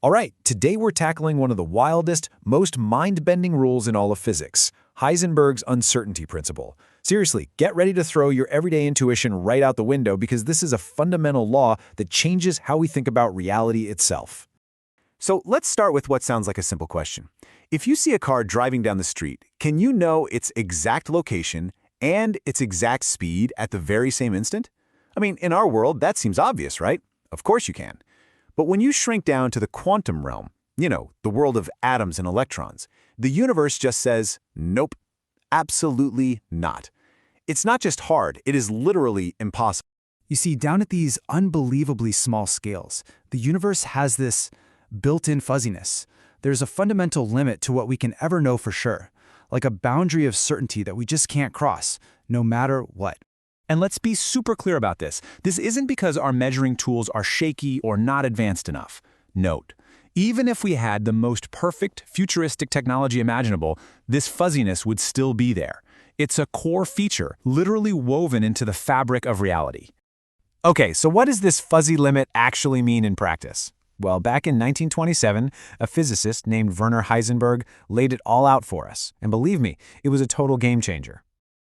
All right, today we're tackling one of the wildest, most mind-bending rules in all of physics, Heisenberg's Uncertainty Principle. Seriously, get ready to throw your everyday intuition right out the window because this is a fundamental law that changes how we think about reality itself. So let's start with what sounds like a simple question. If you see a car driving down the street, can you know its exact location and its exact speed at the very same instant? I mean, in our world, that seems obvious, right? Of course you can. But when you shrink down to the quantum realm, the world of atoms and electrons, the universe just says, nope, absolutely not. It's not just hard, it is literally impossible. You see, down at these unbelievably small scales, the universe has this built-in fuzziness. There's a fundamental limit to what we can ever know for sure, like a boundary of certainty that we just can't cross, no matter what. And let's be super clear about this. This isn't because our measuring tools are shaky or not advanced enough. Note, even if we had the most perfect futuristic technology imaginable, this fuzziness would still be there. It's a core feature, literally woven into the fabric of reality. Okay, so what does this fuzzy limit actually mean in practice? Well, back in 1927, a physicist named Werner Heisenberg laid it all out for us. And believe me, it was a total game changer.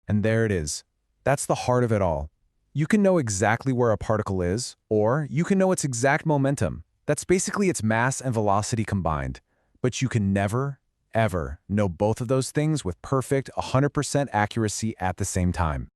And there it is. That's the heart of it all. You can know exactly where a particle is, or you can know its exact momentum. That's basically its mass and velocity combined. But you can never, ever know both of those things with perfect 100% accuracy at the same time.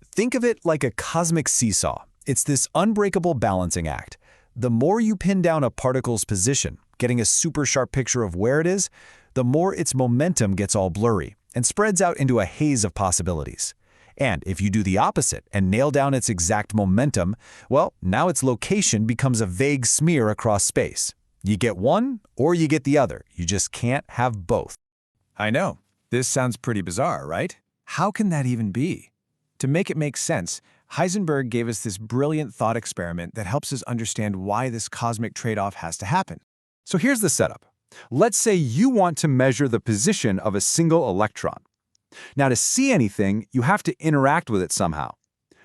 Think of it like a cosmic seesaw. It's this unbreakable balancing act. The more you pin down a particle's position, getting a super sharp picture of where it is, the more its momentum gets all blurry and spreads out into a haze of possibilities. And if you do the opposite and nail down its exact momentum, well, now its location becomes a vague smear across space. You get one or you get the other. You just can't have both. I know. This sounds pretty bizarre, right? How can that even be? To make it make sense, Heisenberg gave us this brilliant thought experiment that helps us understand why this cosmic trade-off has to happen. So here's the setup. Let's say you want to measure the position of a single electron. Now, to see anything, you have to interact with it somehow.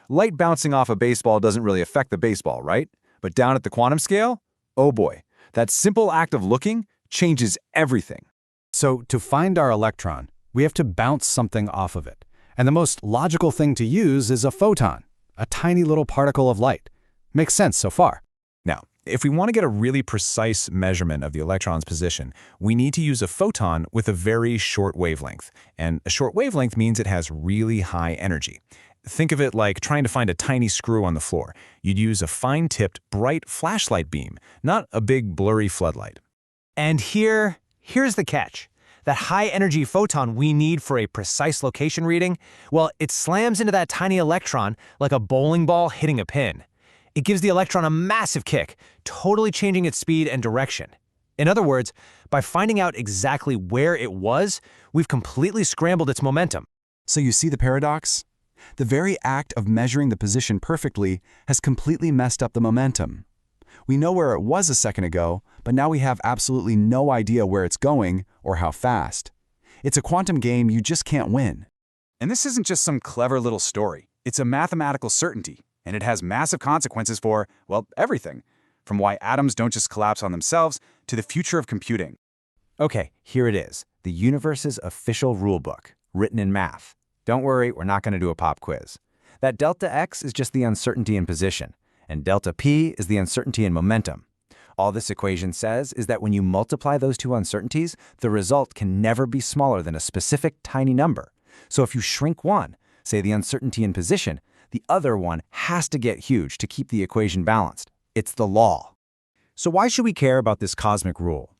Light bouncing off a baseball doesn't really affect the baseball, right? But down at the quantum scale, oh boy, that simple act of looking changes everything. So to find our electron, we have to bounce something off of it. And the most logical thing to use is a photon, a tiny little particle of light. Makes sense so far. Now, if we want to get a really precise measurement of the electron's position, we need to use a photon with a very short wavelength. And a short wavelength means it has really high energy. Think of it like trying to find a tiny screw on the floor. You'd use a fine-tipped, bright flashlight beam, not a big, blurry floodlight. And here's the catch. That high-energy photon we need for a precise location reading, well, it slams into that tiny electron like a bowling ball hitting a pin. It gives the electron a massive kick, totally changing its speed and direction. In other words, by finding out exactly where it was, we've completely scrambled its momentum. So you see the paradox? The very act of measuring the position perfectly has completely messed up the momentum. We know where it was a second ago, but now we have absolutely no idea where it's going or how fast. It's a quantum game you just can't win. And this isn't just some clever little story. It's a mathematical certainty, and it has massive consequences for, well, everything. From why atoms don't just collapse on themselves to the future of computing. Okay, here it is, the universe's official rulebook, written in math. Don't worry, we're not going to do a pop quiz. That delta x is just the uncertainty in position, and delta p is the uncertainty in momentum. All this equation says is that when you multiply those two uncertainties, the result can never be smaller than a specific tiny number. So if you shrink one, say the uncertainty in position, the other one has to get huge to keep the equation balanced. It's the law. So why should we care about this cosmic rule?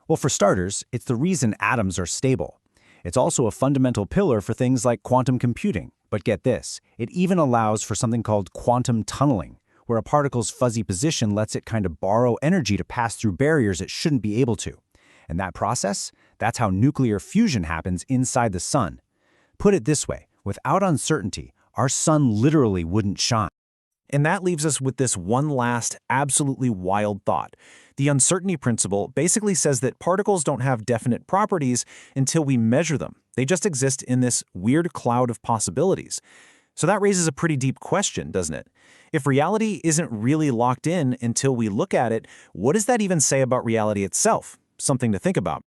Well, for starters, it's the reason atoms are stable. It's also a fundamental pillar for things like quantum computing. But get this, it even allows for something called quantum tunneling, where a particle's fuzzy position lets it kind of borrow energy to pass through barriers it shouldn't be able to. And that process, that's how nuclear fusion happens inside the sun. Put it this way, without uncertainty, our sun literally wouldn't shine. And that leaves us with this one last, absolutely wild thought. The uncertainty principle basically says that particles don't have definite properties until we measure them. They just exist in this weird cloud of possibilities. So that raises a pretty deep question, doesn't it? If reality isn't really locked in until we look at it, what does that even say about reality itself? Something to think about.